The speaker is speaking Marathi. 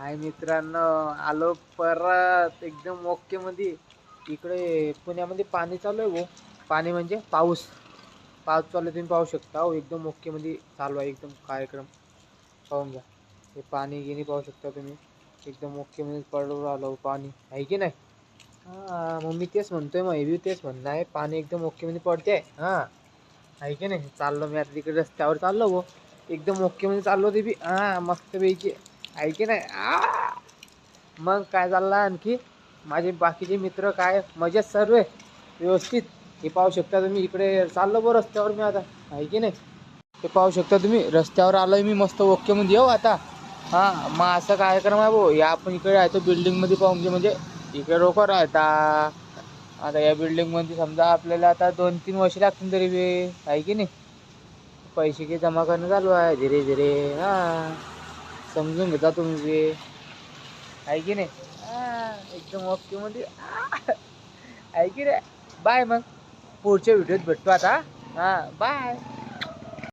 हाय मित्रांनो, आलो परत एकदम ओके मध्ये. इकडे पुण्यामध्ये पाणी चालू आहे भाऊ. पाणी म्हणजे पाऊस. पाऊस चालू आहे, तुम्ही पाहू शकता हो. एकदम ओके मध्ये चालू आहे एकदम कार्यक्रम. पाहून घ्या. हे पाणी गिनी पाहू शकता तुम्ही. एकदम ओके मध्ये पडून राहिलो पाणी, आहे की नाही? हा, मग मी तेच म्हणतोय, मग हे बी तेच म्हणणं आहे. पाणी एकदम ओके मध्ये पडते. हा, आहे की नाही? चाललो मी आता तिकडे रस्त्यावर चाललो भाऊ. एकदम ओके मध्ये चाललो ते बी. हा, मस्त पैकी. आहे की नाही? मग काय चाललं आणखी? माझे बाकीचे मित्र काय मजेत सर्व व्यवस्थित. हे पाहू शकता तुम्ही, इकडे चाललो बरं रस्त्यावर मी आता, आहे की नाही? हे पाहू शकता तुम्ही, रस्त्यावर आलोय मी मस्त ओके मध्ये येऊ आता. हा, मग असा कार्यक्रम आहे भाऊ. या आपण इकडे राहतो बिल्डिंग मध्ये, पाहून म्हणजे इकडे लोक राहता. आता या बिल्डिंग मध्ये समजा आपल्याला आता 2-3 वर्ष लागतील तरी बी, आहे की नाही? पैसे की जमा करणं चालू आहे धीरे धीरे. हा, समजून घेता तुम्ही बी, आहे की नाही? एकदम ओके मध्ये आहे की नाही? बाय, मग पुढच्या व्हिडिओत भेटतो आता. हा, बाय.